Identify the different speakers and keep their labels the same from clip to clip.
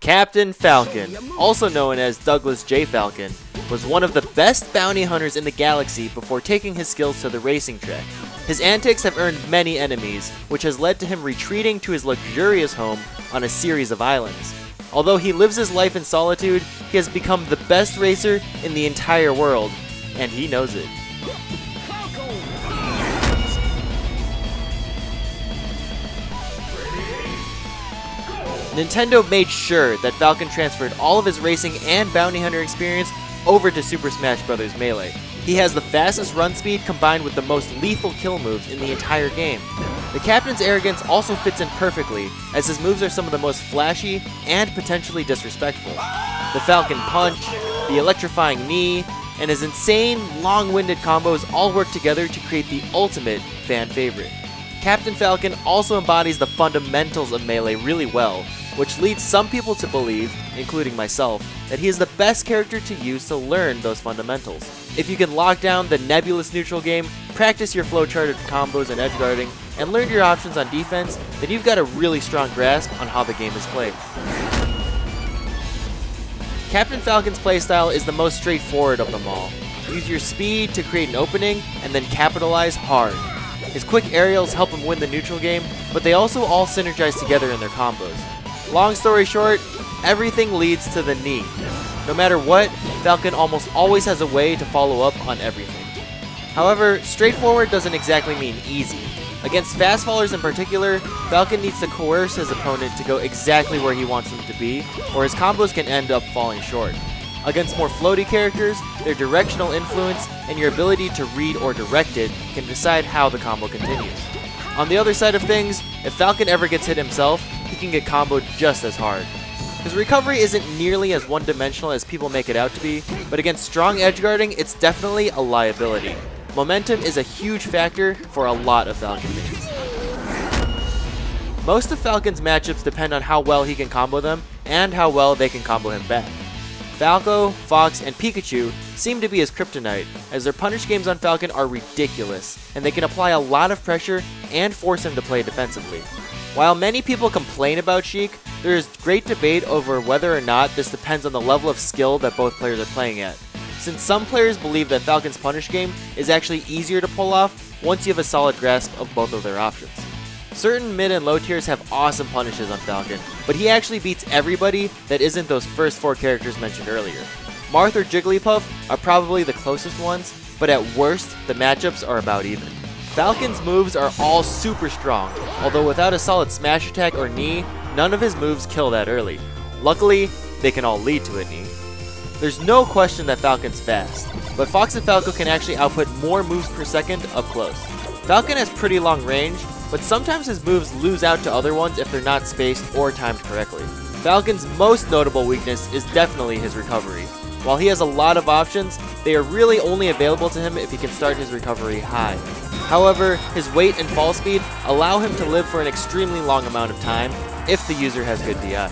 Speaker 1: Captain Falcon, also known as Douglas J. Falcon, was one of the best bounty hunters in the galaxy before taking his skills to the racing track. His antics have earned many enemies, which has led to him retreating to his luxurious home on a series of islands. Although he lives his life in solitude, he has become the best racer in the entire world, and he knows it. Nintendo made sure that Falcon transferred all of his racing and bounty hunter experience over to Super Smash Bros. Melee. He has the fastest run speed combined with the most lethal kill moves in the entire game. The Captain's arrogance also fits in perfectly, as his moves are some of the most flashy and potentially disrespectful. The Falcon Punch, the electrifying knee, and his insane, long-winded combos all work together to create the ultimate fan favorite. Captain Falcon also embodies the fundamentals of Melee really well, which leads some people to believe, including myself, that he is the best character to use to learn those fundamentals. If you can lock down the nebulous neutral game, practice your flowcharted combos and edgeguarding, and learn your options on defense, then you've got a really strong grasp on how the game is played. Captain Falcon's playstyle is the most straightforward of them all. Use your speed to create an opening, and then capitalize hard. His quick aerials help him win the neutral game, but they also all synergize together in their combos. Long story short, everything leads to the knee. No matter what, Falcon almost always has a way to follow up on everything. However, straightforward doesn't exactly mean easy. Against fast fallers in particular, Falcon needs to coerce his opponent to go exactly where he wants them to be, or his combos can end up falling short. Against more floaty characters, their directional influence and your ability to read or direct it can decide how the combo continues. On the other side of things, if Falcon ever gets hit himself, he can get comboed just as hard. His recovery isn't nearly as one-dimensional as people make it out to be, but against strong edgeguarding, it's definitely a liability. Momentum is a huge factor for a lot of Falcon mains. Most of Falcon's matchups depend on how well he can combo them, and how well they can combo him back. Falco, Fox, and Pikachu seem to be his kryptonite, as their punish games on Falcon are ridiculous, and they can apply a lot of pressure and force him to play defensively. While many people complain about Sheik, there is great debate over whether or not this depends on the level of skill that both players are playing at, since some players believe that Falcon's punish game is actually easier to pull off once you have a solid grasp of both of their options. Certain mid and low tiers have awesome punishes on Falcon, but he actually beats everybody that isn't those first 4 characters mentioned earlier. Marth or Jigglypuff are probably the closest ones, but at worst, the matchups are about even. Falcon's moves are all super strong, although without a solid smash attack or knee, none of his moves kill that early. Luckily, they can all lead to a knee. There's no question that Falcon's fast, but Fox and Falco can actually output more moves per second up close. Falcon has pretty long range, but sometimes his moves lose out to other ones if they're not spaced or timed correctly. Falcon's most notable weakness is definitely his recovery. While he has a lot of options, they are really only available to him if he can start his recovery high. However, his weight and fall speed allow him to live for an extremely long amount of time if the user has good DI.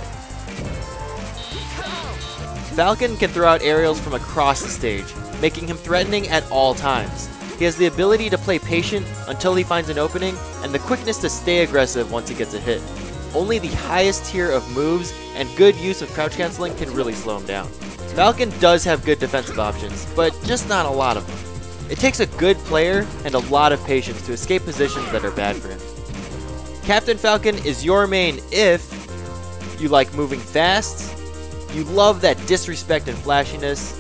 Speaker 1: Falcon can throw out aerials from across the stage, making him threatening at all times. He has the ability to play patient until he finds an opening, and the quickness to stay aggressive once he gets a hit. Only the highest tier of moves and good use of crouch canceling can really slow him down. Falcon does have good defensive options, but just not a lot of them. It takes a good player and a lot of patience to escape positions that are bad for him. Captain Falcon is your main if you like moving fast, you love that disrespect and flashiness,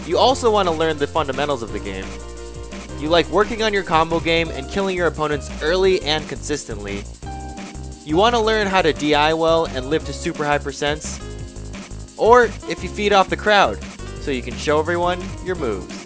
Speaker 1: you also want to learn the fundamentals of the game, you like working on your combo game and killing your opponents early and consistently, you want to learn how to DI well and live to super high percents, or if you feed off the crowd so you can show everyone your moves.